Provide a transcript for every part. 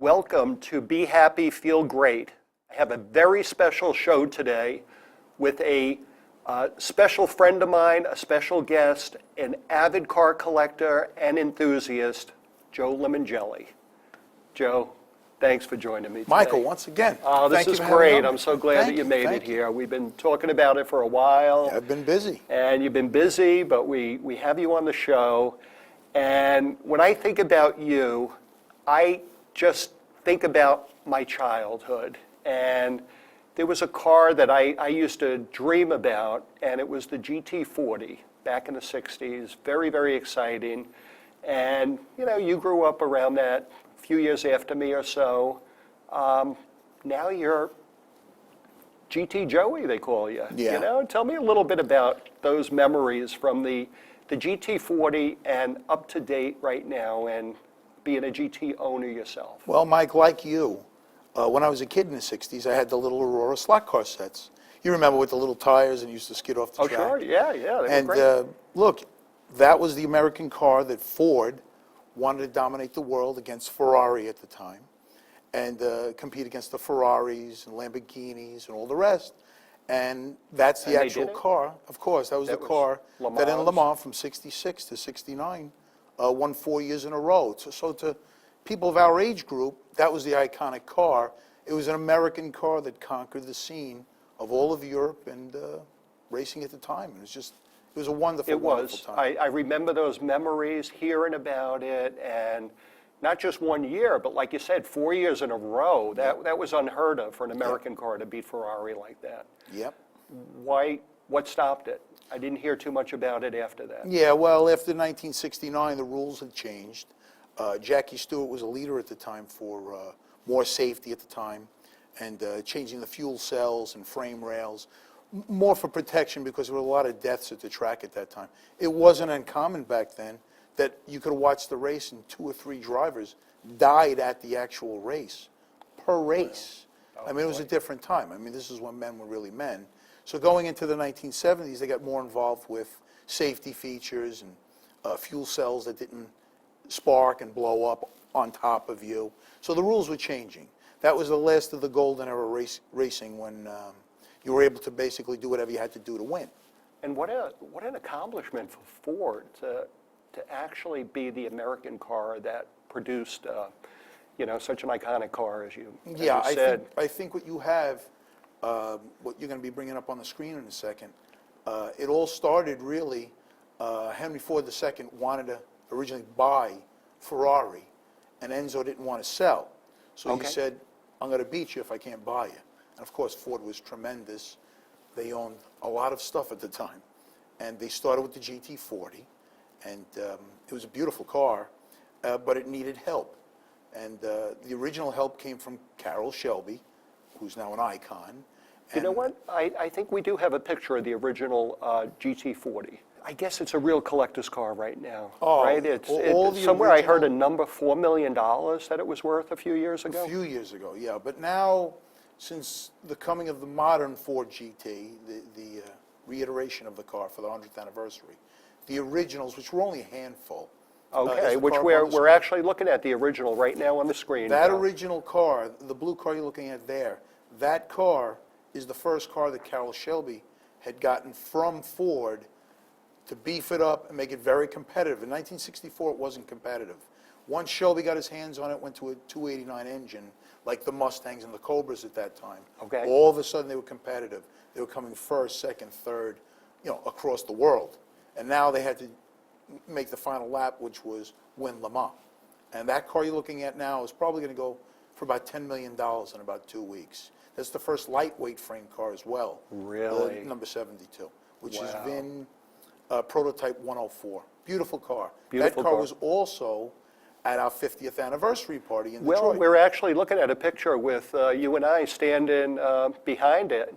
Welcome to Be Happy, Feel Great. I have a very special show today with a special friend of mine, a special guest, an avid car collector and enthusiast, Joe Limongelli. Joe, thanks for joining me today. Michael, once again. Oh, this is great. I'm so glad that you made it you. here. We've been talking about it for a while. Yeah, I've been busy. And you've been busy, but we have you on the show. And when I think about you, I just think about my childhood. And there was a car that I used to dream about, and it was the GT40 back in the 60s. Very, very exciting. And, you know, you grew up around that a few years after me or so. Now you're GTJoey, they call you. Yeah. You know, tell me a little bit about those memories from the GT40 and up to date right now and being a GT owner yourself. Well, Mike, like you, when I was a kid in the 60s, I had the little Aurora slot car sets. You remember with the little tires and used to skid off the track? Oh, sure, yeah, they were and great. Look, that was the American car that Ford wanted to dominate the world against Ferrari at the time and compete against the Ferraris and Lamborghinis and all the rest. And that's the actual car. Of course, that was the car that in Le Mans from 66 to 69 won 4 years in a row. So to people of our age group, that was the iconic car. It was an American car that conquered the scene of all of Europe and racing at the time. It was a wonderful, wonderful time. I remember those memories, hearing about it, and not just 1 year, but like you said, 4 years in a row. That was unheard of for an American car to beat Ferrari like that. Yep. What stopped it? I didn't hear too much about it after that. Yeah, well, after 1969, the rules had changed. Jackie Stewart was a leader at the time for more safety at the time and changing the fuel cells and frame rails, more for protection because there were a lot of deaths at the track at that time. It wasn't uncommon back then that you could watch the race and 2 or 3 drivers died at the actual race, per race. I mean, it was a different time. I mean, this is when men were really men. So going into the 1970s, they got more involved with safety features and fuel cells that didn't spark and blow up on top of you. So the rules were changing. That was the last of the golden era racing when you were able to basically do whatever you had to do to win. And what an accomplishment for Ford to actually be the American car that produced such an iconic car as you said. I think what you have, what you're going to be bringing up on the screen in a second, it all started really, Henry Ford II wanted to originally buy Ferrari, and Enzo didn't want to sell. So he said, I'm going to beat you if I can't buy you. And of course, Ford was tremendous. They owned a lot of stuff at the time. And they started with the GT40, and it was a beautiful car, but it needed help. And the original help came from Carroll Shelby, who's now an icon. You know what? I think we do have a picture of the original GT40. I guess it's a real collector's car right now, right? It's somewhere I heard a number, $4 million that it was worth a few years ago. A few years ago, yeah. But now, since the coming of the modern Ford GT, the reiteration of the car for the 100th anniversary, the originals, which were only a handful. Okay, which we're actually looking at the original right now on the screen. That original car, the blue car you're looking at there, that car is the first car that Carroll Shelby had gotten from Ford to beef it up and make it very competitive. In 1964, it wasn't competitive. Once Shelby got his hands on it, went to a 289 engine, like the Mustangs and the Cobras at that time. Okay. All of a sudden, they were competitive. They were coming first, second, third, across the world. And now they had to make the final lap, which was win Le Mans. And that car you're looking at now is probably going to go for about $10 million in about 2 weeks. That's the first lightweight frame car as well. Really? Number 72, which is VIN prototype 104. Beautiful car. Beautiful that car car was also at our 50th anniversary party in Detroit. Detroit. We're actually looking at a picture with you and I standing behind it.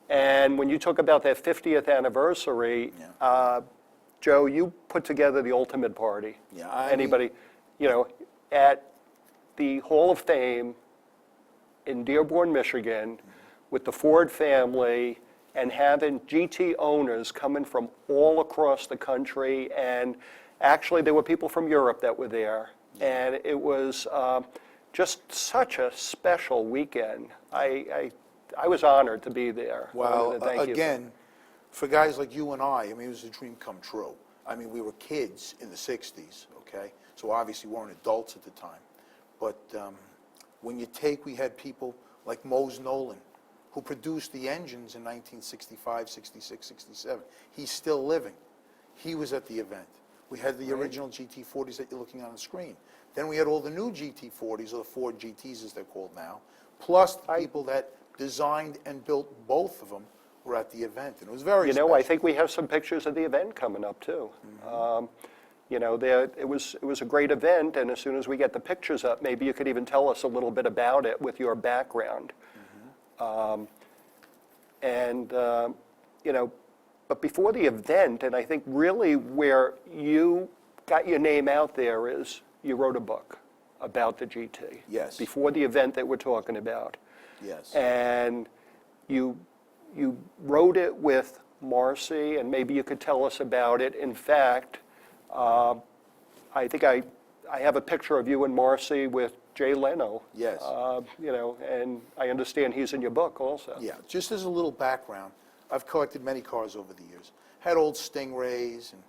And when you talk about that 50th anniversary, Joe, you put together the ultimate party. Yeah, Anybody, at the Hall of Fame in Dearborn, Michigan, with the Ford family, and having GT owners coming from all across the country, and actually there were people from Europe that were there, and it was just such a special weekend. I was honored to be there. I Well, wanted to thank you. again, for guys like you and I mean, it was a dream come true. I mean, we were kids in the 60s, okay? So obviously we weren't adults at the time. But we had people like Mose Nolan, who produced the engines in 1965, 66, 67. He's still living. He was at the event. We had the original GT40s that you're looking on the screen. Then we had all the new GT40s, or the Ford GTs as they're called now, plus the people that designed and built both of them were at the event, and it was very special. I think we have some pictures of the event coming up too. It was a great event, and as soon as we get the pictures up, maybe you could even tell us a little bit about it with your background. But before the event, and I think really where you got your name out there is you wrote a book about the GT. Yes. Before the event that we're talking about. Yes. And you wrote it with Marcy, and maybe you could tell us about it. In fact, I think I have a picture of you and Marcy with Jay Leno. Yes. And I understand he's in your book also. Yeah, just as a little background, I've collected many cars over the years. Had old Stingrays and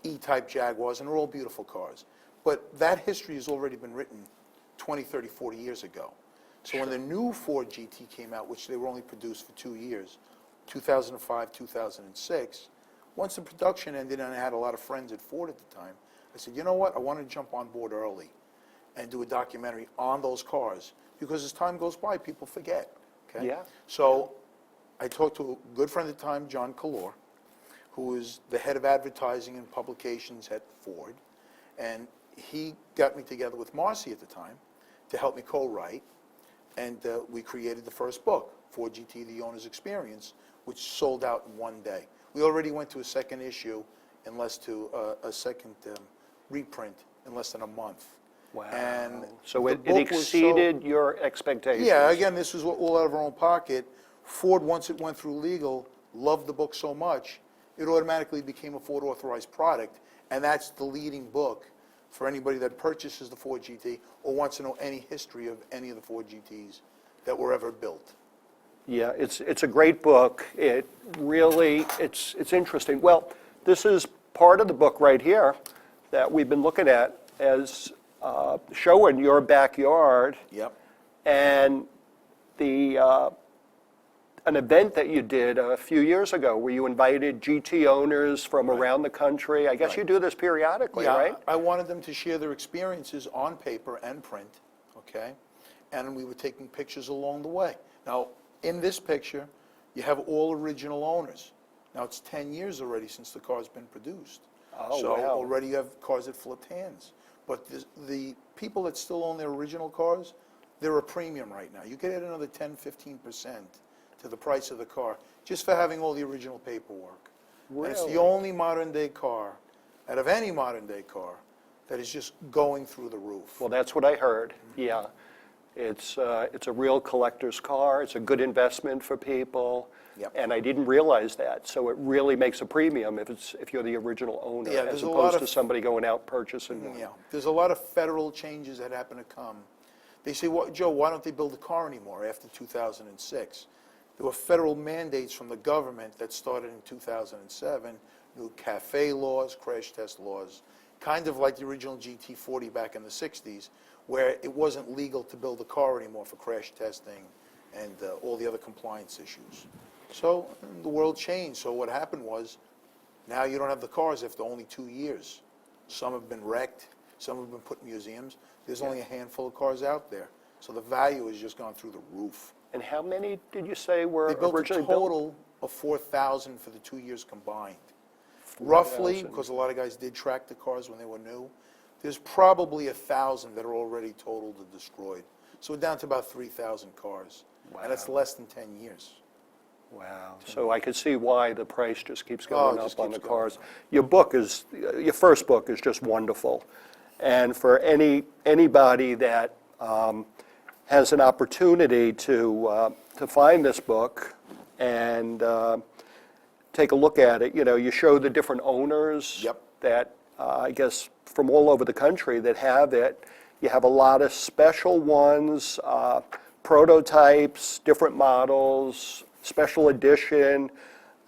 E-type Jaguars, and they're all beautiful cars. But that history has already been written 20, 30, 40 years ago. So when the new Ford GT came out, which they were only produced for 2 years, 2005, 2006, once the production ended, and I had a lot of friends at Ford at the time, I said, you know what, I want to jump on board early and do a documentary on those cars, because as time goes by, people forget. Okay? Yeah. So I talked to a good friend at the time, John Calor, who is the head of advertising and publications at Ford, and he got me together with Marcy at the time to help me co-write, and we created the first book, Ford GT, The Owner's Experience, which sold out in one day. We already went to a second issue a second reprint in less than a month. Wow. And so the it book was exceeded your expectations. Yeah, again, this was all out of our own pocket. Ford, once it went through legal, loved the book so much, it automatically became a Ford authorized product, and that's the leading book for anybody that purchases the Ford GT or wants to know any history of any of the Ford GTs that were ever built. Yeah, it's a great book. It really, it's interesting. Well, this is part of the book right here that we've been looking at as showing your backyard. Yep. And an event that you did a few years ago where you invited GT owners from around the country. I guess you do this periodically, Yeah, right? I wanted them to share their experiences on paper and print, okay? And we were taking pictures along the way. Now, in this picture, you have all original owners. Now, it's 10 years already since the car's been produced. Oh, so wow. already you have cars that flipped hands. But the people that still own their original cars, they're a premium right now. You could add another 10, 15% to the price of the car just for having all the original paperwork. Really? And it's the only modern-day car, out of any modern-day car, that is just going through the roof. Well, that's what I heard. Yeah. It's a real collector's car. It's a good investment for people. Yep. And I didn't realize that. So it really makes a premium if you're the original owner, Yeah, as there's a lot opposed of- to somebody going out purchasing one. Yeah, there's a lot of federal changes that happen to come. They say, well, Joe, why don't they build a car anymore after 2006? There were federal mandates from the government that started in 2007, new CAFE laws, crash test laws, kind of like the original GT40 back in the 60s, where it wasn't legal to build a car anymore for crash testing and all the other compliance issues. So the world changed. So what happened was, now you don't have the cars after only 2 years. Some have been wrecked, some have been put in museums. There's only a handful of cars out there. So the value has just gone through the roof. And how many did you say were They built a originally built? total of 4,000 for the 2 years combined. Roughly, 4,000. because a lot of guys did track the cars when they were new, there's probably 1,000 that are already totaled or destroyed. So we're down to about 3,000 cars. And that's Wow. less than 10 years. Wow. So I could see why the price just keeps Oh, going it just up on the keeps going cars. up. Your first book is just wonderful. And for anybody that has an opportunity to find this book and take a look at it, you show the different owners Yep. that I guess from all over the country that have it. You have a lot of special ones, prototypes, different models, special edition.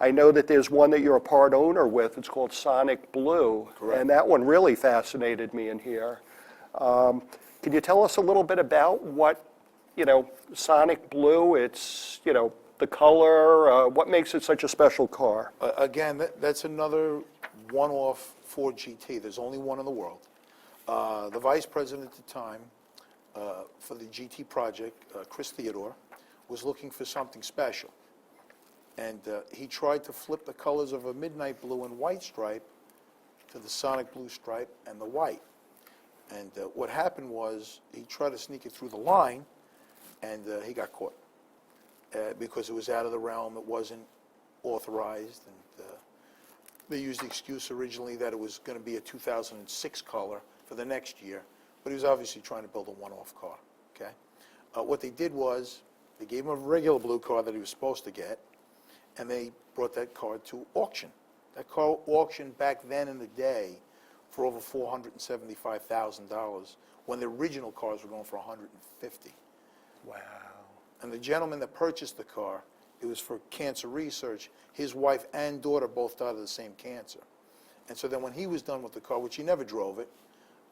I know that there's one that you're a part owner with. It's called Sonic Blue. Correct. And that one really fascinated me in here. Can you tell us a little bit about what, Sonic Blue, it's, the color, what makes it such a special car? Again, that's another one-off Ford GT. There's only one in the world. The vice president at the time for the GT project, Chris Theodore, was looking for something special. And he tried to flip the colors of a midnight blue and white stripe to the Sonic Blue stripe and the white. And what happened was he tried to sneak it through the line, and he got caught because it was out of the realm. It wasn't authorized, and they used the excuse originally that it was going to be a 2006 color for the next year, but he was obviously trying to build a one-off car. Okay, what they did was they gave him a regular blue car that he was supposed to get, and they brought that car to auction. That car auctioned back then in the day for over $475,000 when the original cars were going for $150,000. Wow. And the gentleman that purchased the car, it was for cancer research. His wife and daughter both died of the same cancer. And so then when he was done with the car, which he never drove it,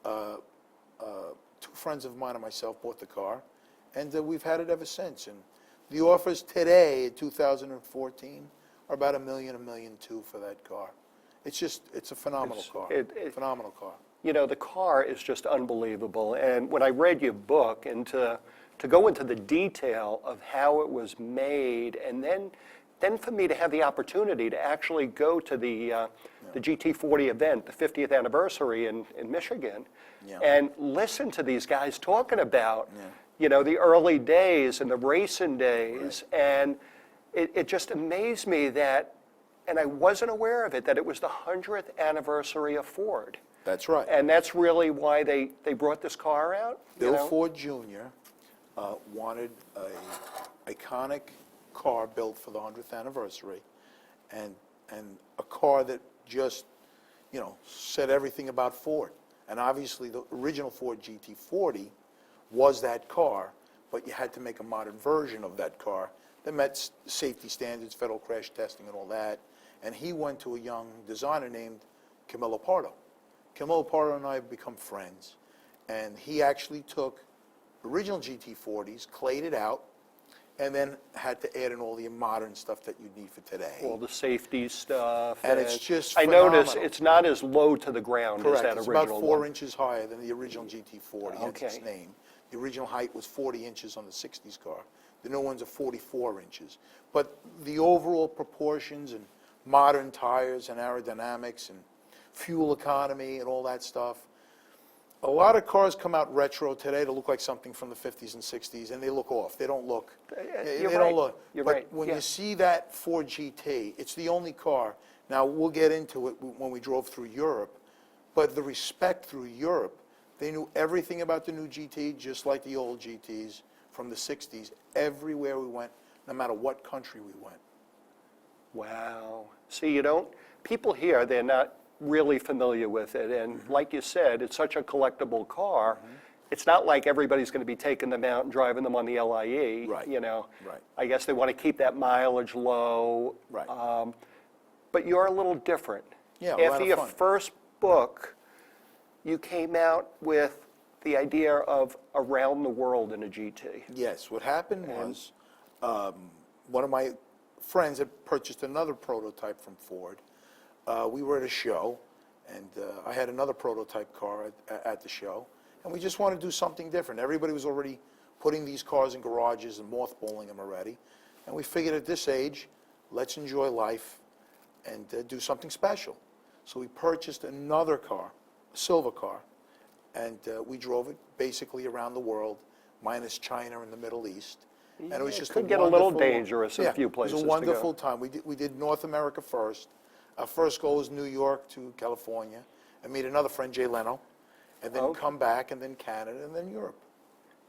two friends of mine and myself bought the car, and we've had it ever since. And the offers today, in 2014, are about $1 million, $1.2 million for that car. It's a phenomenal car. Phenomenal car. The car is just unbelievable. And when I read your book, and to go into the detail of how it was made, and then for me to have the opportunity to actually go to the GT40 event, the 50th anniversary in Michigan, and listen to these guys talking about, the early days and the racing days. Right. And it just amazed me that, and I wasn't aware of it, that it was the 100th anniversary of Ford. That's right. And that's really why they brought this car out? Bill Ford Jr. Wanted an iconic car built for the 100th anniversary, and a car that just, said everything about Ford. And obviously the original Ford GT40 was that car, but you had to make a modern version of that car that met safety standards, federal crash testing and all that. And he went to a young designer named Camillo Pardo. Camillo Pardo and I have become friends, and he actually took original GT40s, clayed it out, and then had to add in all the modern stuff that you need for today. All the safety stuff. And it's just I phenomenal. notice it's not as low to the ground Correct. as that It's original about 4 one. inches higher than the original GT40, hence its Okay. name. The original height was 40 inches on the 60s car. The new ones are 44 inches. But the overall proportions and modern tires and aerodynamics and fuel economy and all that stuff. A lot of cars come out retro today to look like something from the 50s and 60s, and they look off. They don't look. You're they right. don't look. You're but right. when Yeah. you see that Ford GT, it's the only car. Now, we'll get into it when we drove through Europe, but the respect through Europe, they knew everything about the new GT, just like the old GTs from the 60s, everywhere we went, no matter what country we went. Wow. See, people here, they're not really familiar with it. And like you said, it's such a collectible car. It's not like everybody's going to be taking them out and driving them on the LIE. Right. Right. I guess they want to keep that mileage low. Right. But you're a little different. Yeah, a lot After of your fun. first book, you came out with the idea of around the world in a GT. Yes, what happened was one of my friends had purchased another prototype from Ford. We were at a show, and I had another prototype car at the show, and we just wanted to do something different. Everybody was already putting these cars in garages and mothballing them already, and we figured at this age, let's enjoy life and do something special. So we purchased another car, a silver car, and we drove it basically around the world, minus China and the Middle East. And it was just could get a little dangerous in a few It places was to a go. wonderful time. We did North America first. Our first goal was New York to California, and meet another friend, Jay Leno, and then come back, and then Canada, and then Europe.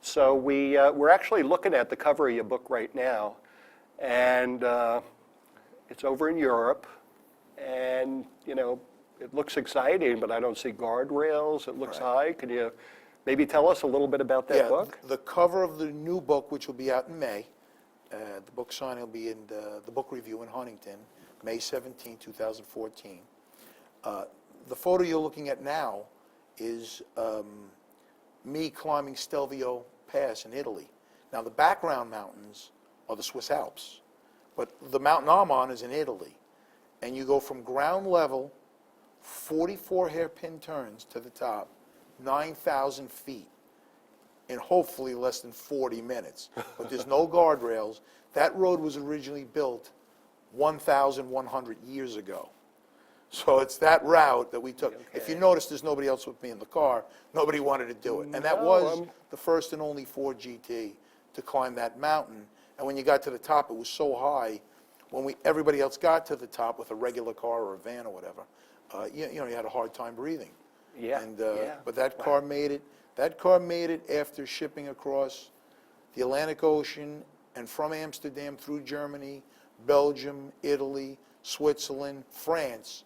So we're actually looking at the cover of your book right now, and it's over in Europe, and it looks exciting, but I don't see guardrails. It looks high. Can you Maybe tell us a little bit about that book. The cover of the new book, which will be out in May, the book signing will be in the book review in Huntington, May 17, 2014. The photo you're looking at now is me climbing Stelvio Pass in Italy. Now, the background mountains are the Swiss Alps, but the mountain I'm on is in Italy. And you go from ground level, 44 hairpin turns to the top, 9,000 feet, in hopefully less than 40 minutes. But there's no guardrails. That road was originally built 1,100 years ago. So it's that route that we took. Okay. If you notice, there's nobody else with me in the car. Nobody wanted to do it. And that No, was the first and only Ford GT to climb that mountain. And when you got to the top, it was so high. When everybody else got to the top with a regular car or a van or whatever, you had a hard time breathing. Yeah, And, yeah. But that car made it. That car made it after shipping across the Atlantic Ocean and from Amsterdam through Germany, Belgium, Italy, Switzerland, France,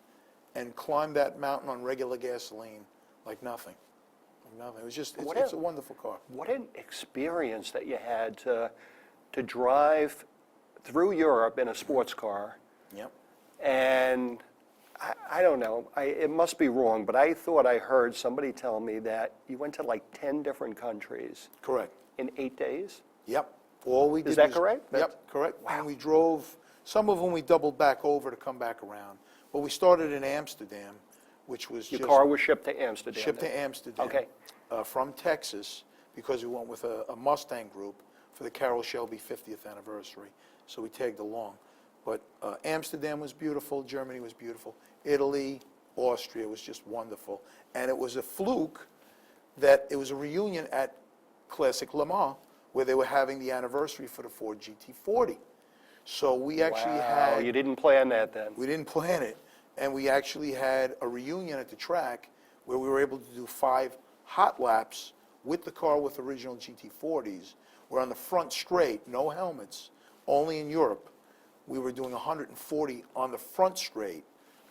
and climbed that mountain on regular gasoline like nothing. Like nothing. It was just, it's a wonderful car. What an experience that you had to drive through Europe in a sports car. Yep. And I don't know, it must be wrong, but I thought I heard somebody tell me that you went to like 10 different countries Correct. in 8 days. Yep. All we did Is that was- correct? Yep, correct. And we drove, some of them we doubled back over to come back around. But we started in Amsterdam, which was Your just car was shipped to Amsterdam. shipped then? to Amsterdam. Okay. From Texas, because we went with a Mustang group for the Carroll Shelby 50th anniversary. So we tagged along. But Amsterdam was beautiful, Germany was beautiful, Italy, Austria was just wonderful. And it was a fluke that it was a reunion at Classic Le Mans where they were having the anniversary for the Ford GT40. So we actually Wow, you didn't plan that then. we didn't plan it, and we actually had a reunion at the track where we were able to do 5 hot laps with the car with original GT40s. We're on the front straight, no helmets, only in Europe. We were doing 140 on the front straight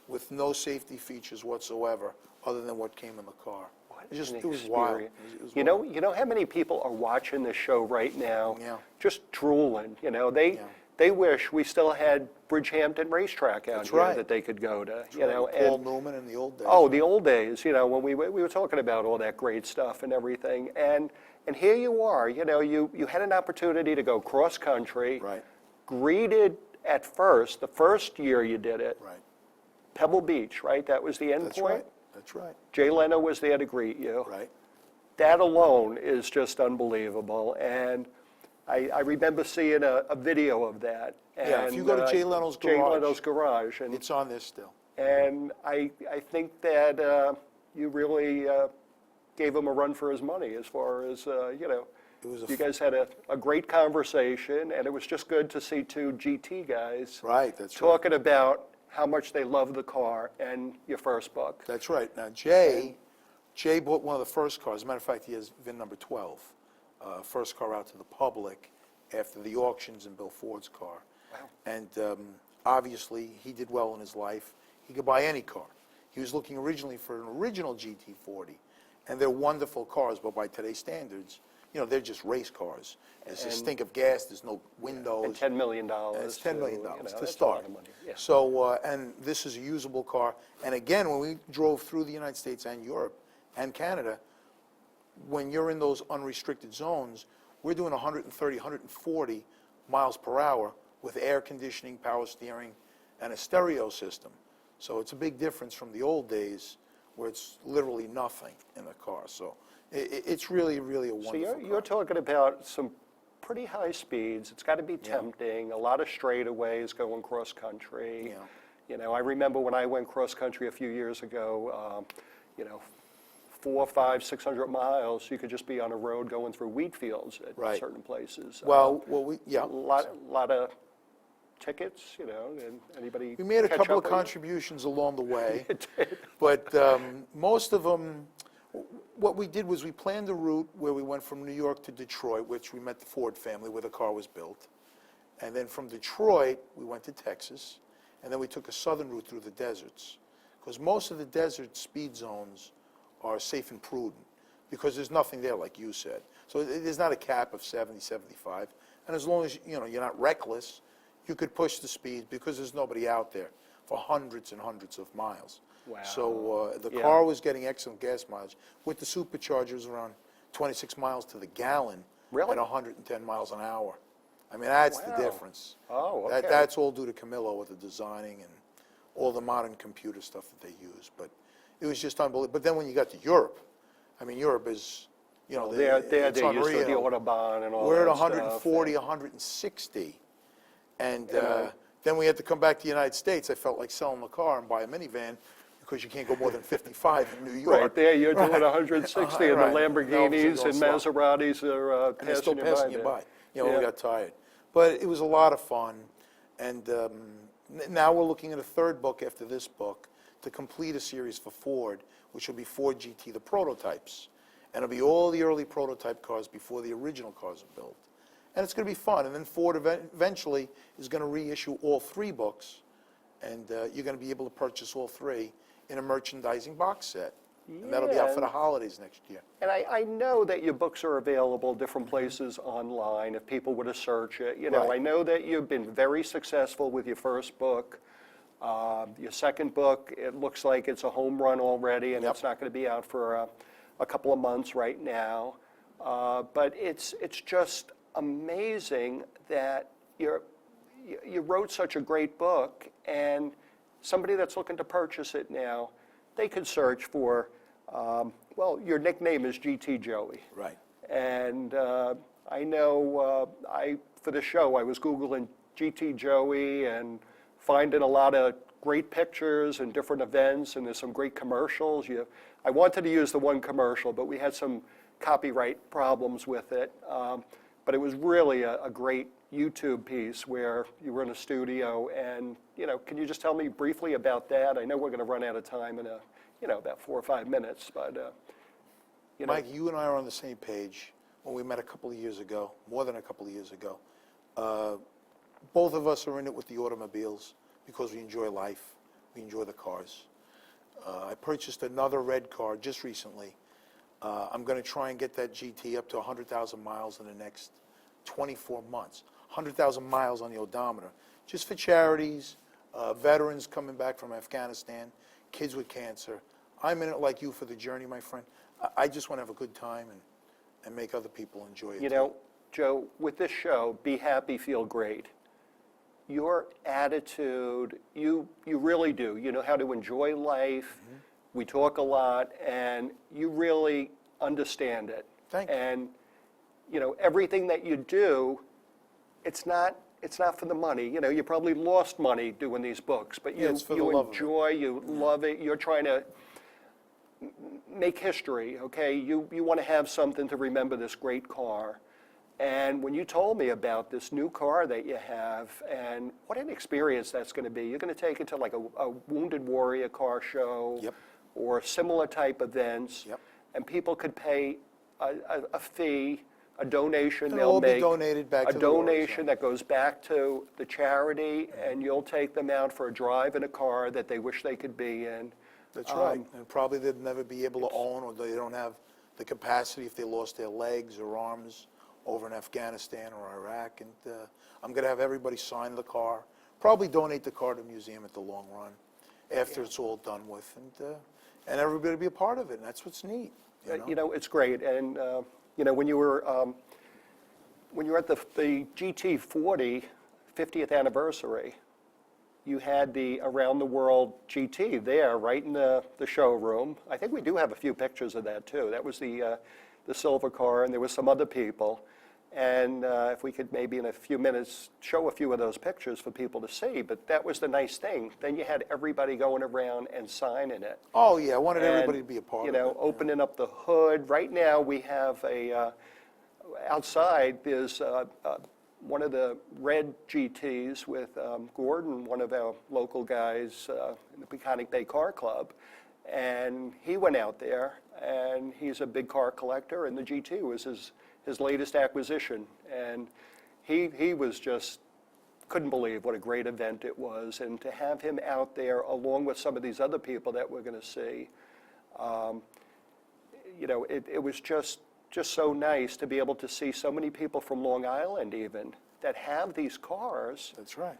with no safety features whatsoever other than what came in the car. What It an was wild. experience. It was You wild. know how many people are watching this show right now? Yeah. Just drooling, They wish we still had Bridgehampton Racetrack out That's here right. that they could go to, Paul Newman in the old days. Oh, the old days, when we were talking about all that great stuff and everything. And here you are, you had an opportunity to go cross-country. Right. Greeted at first, the first year you did it, Right. Pebble Beach, right? That was the end That's point? right. That's right. Jay Leno was there to greet you. Right. That alone is just unbelievable. And I remember seeing a video of that. Yeah, if you go to Jay Leno's Jay garage, Leno's garage. And It's on this still. And I think that you really gave him a run for his money as far as, It was a you guys had a great conversation, and it was just good to see 2 GT guys Right, that's right. talking about how much they love the car and your first book. That's right. Now, Jay bought one of the first cars. As a matter of fact, he has VIN number 12. First car out to the public after the auctions and Bill Ford's car. Wow. And obviously, he did well in his life. He could buy any car. He was looking originally for an original GT40. And they're wonderful cars, but by today's standards, they're just race cars. There's a stink of gas, there's no windows. And $10 million. It's $10 million to that's a lot start. of money, yeah. So, and this is a usable car. And again, when we drove through the United States and Europe and Canada, when you're in those unrestricted zones, we're doing 130, 140 miles per hour with air conditioning, power steering, and a stereo system. So it's a big difference from the old days where it's literally nothing in the car. So it's really, really a So wonderful you're car. talking about some pretty high speeds. It's got to be tempting, a lot of straightaways going cross-country. Yeah. I remember when I went cross-country a few years ago, 400, 500, 600 miles, you could just be on a road going through wheat fields at Right. certain places. Well, a lot of tickets, and anybody We made a catch couple up of with you? contributions along the way, It did. but most of them, what we did was we planned a route where we went from New York to Detroit, which we met the Ford family where the car was built. And then from Detroit, we went to Texas, and then we took a southern route through the deserts. Because most of the desert speed zones are safe and prudent. because there's nothing there, like you said. So there's not a cap of 70, 75. And as long as, you know, you're not reckless, you could push the speed because there's nobody out there for hundreds and hundreds of miles. Wow. So the Yeah. car was getting excellent gas mileage. With the superchargers, around 26 miles to the gallon Really? at 110 miles an hour. I mean, that's the Wow. difference. Oh, okay. That's all due to Camillo with the designing and all the modern computer stuff that they use. But it was just unbelievable. But then when you got to Europe, I mean, Europe is, you know, They're it's used to the unreal. Autobahn and all We're at that 140, stuff. 160. And Yeah. then we had to come back to the United States. I felt like selling the car and buy a minivan because you can't go more than 55 in New York. Right there, you're doing Right. 160, and Right. the No, Lamborghinis single and slot. Maseratis are And they're still passing you there. by. You know, Yeah. we got tired. But it was a lot of fun. And now we're looking at a third book after this book to complete a series for Ford, which will be Ford GT, the prototypes. And it'll be all the early prototype cars before the original cars are built. And it's going to be fun. And then Ford eventually is going to reissue all three books. And you're going to be able to purchase all three in a merchandising box set. And that'll be out for the Yeah. holidays next year. And I know that your books are available different places online if people were to search it. You know, Right. I know that you've been very successful with your first book. Your second book, it looks like it's a home run already, and Yep. it's not going to be out for a couple of months right now. But it's just amazing that you wrote such a great book, and somebody that's looking to purchase it now, they could search for, well, your nickname is GTJoey. Right. And I know for the show, I was Googling GTJoey and finding a lot of great pictures and different events, and there's some great commercials. I wanted to use the one commercial, but we had some copyright problems with it. But it was really a great YouTube piece where you were in a studio, and, you know, can you just tell me briefly about that? I know we're going to run out of time in about 4 or 5 minutes, but, you know. Mike, you and I are on the same page when we met a couple of years ago, more than a couple of years ago. Both of us are in it with the automobiles because we enjoy life, we enjoy the cars. I purchased another red car just recently. I'm going to try and get that GT up to 100,000 miles in the next 24 months. 100,000 miles on the odometer, just for charities, veterans coming back from Afghanistan, kids with cancer. I'm in it like you for the journey, my friend. I just want to have a good time and make other people enjoy it. You know, Joe, with this show, Be Happy, Feel Great, your attitude, you really do. You know how to enjoy life. Mm-hmm. We talk a lot, and you really understand it. Thank you. And, you know, everything that you do, it's not for the money. You know, you probably lost money doing these books, but Yeah, you it's for the love of it. enjoy, you love it. You're trying to make history, okay? You want to have something to remember this great car. And when you told me about this new car that you have, and what an experience that's going to be, you're going to take it to like a Wounded Warrior car show. Yep. Or similar type events. Yep. And people could pay a fee, a donation It'll they'll all be make. donated back to the war donation zone. that goes back to the charity, and you'll take them out for a drive in a car that they wish they could be in. That's right. And probably they'd never be able to own, or they don't have the capacity if they lost their legs or arms over in Afghanistan or Iraq. And I'm going to have everybody sign the car, probably donate the car to the museum at the long run after it's all done with. And everybody will be a part of it, and that's what's neat. You know, it's great. And, you know, when you were at the GT40 50th anniversary, you had the Around the World GT there, right in the showroom. I think we do have a few pictures of that, too. That was the silver car, and there were some other people. And if we could maybe in a few minutes show a few of those pictures for people to see, but that was the nice thing. Then you had everybody going around and signing it. Oh, yeah, I wanted And, everybody to be a part of it. You know, opening up the hood. Right now, we have outside, there's one of the red GTs with Gordon, one of our local guys in the Peconic Bay Car Club. And he went out there, and he's a big car collector, and the GT was his latest acquisition. And he was just, couldn't believe what a great event it was. And to have him out there along with some of these other people that we're going to see, it was just so nice to be able to see so many people from Long Island even that have these cars That's right.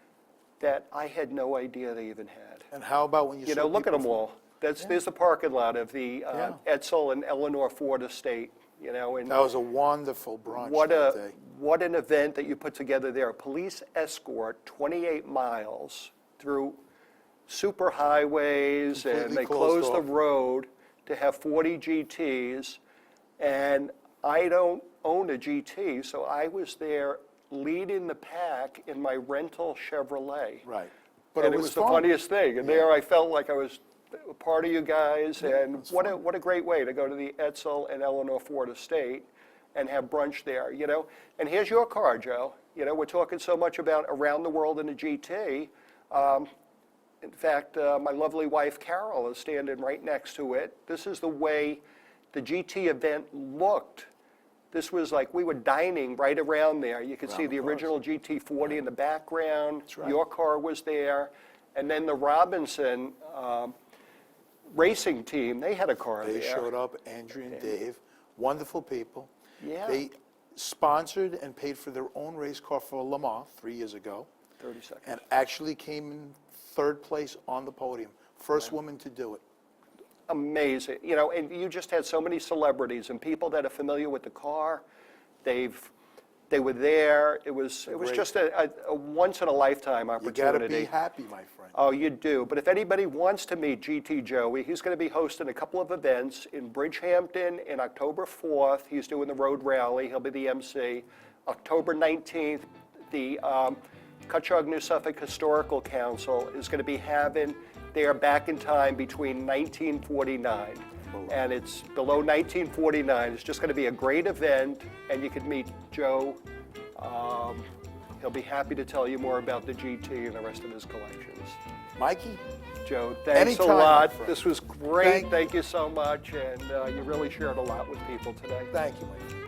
that I had no idea they even had. And how about when you saw Look at people them all. There's the parking lot of the Yeah. Edsel and Eleanor Ford estate, and That was a wonderful brunch what that day. what an event that you put together there. A police escort 28 miles through super highways, and Completely they closed closed the off. road to have 40 GTs. And I don't own a GT, so I was there leading the pack in my rental Chevrolet. Right. And it was the fun. funniest thing. And there I felt like I was a part of you guys. And was what a, fun. what a great way to go to the Edsel and Eleanor Ford estate and have brunch there, And here's your car, Joe. We're talking so much about around the world in a GT. In fact, my lovely wife, Carol, is standing right next to it. This is the way the GT event looked. This was like we were dining right around there. You could see Around the the cars. original GT40 in the background. That's right. Your car was there. And then the Robinson racing team, they had a car They there. showed up, Andrew and Dave, wonderful people. Yeah. They sponsored and paid for their own race car for Le Mans 3 years ago, 30 seconds. and actually came in third place on the podium. First woman to do it. Amazing. And you just had so many celebrities and people that are familiar with the car. They were there. It was great. just a once in a lifetime You opportunity. got to be happy, my friend. Oh, you do. But if anybody wants to meet GT Joey, he's going to be hosting a couple of events in Bridgehampton in October 4th. He's doing the road rally. He'll be the MC. October 19th, the Cutchogue, New Suffolk Historical Council is going to be having their Back in Time between 1949. And it's below 1949. It's just going to be a great event, and you could meet Joe. He'll be happy to tell you more about the GT and the rest of his collections. Mikey, Joe, thanks Anytime, a my lot. friend. This was great. Thank- Thank you so much, and you really shared a lot with people today. thank you, my friend.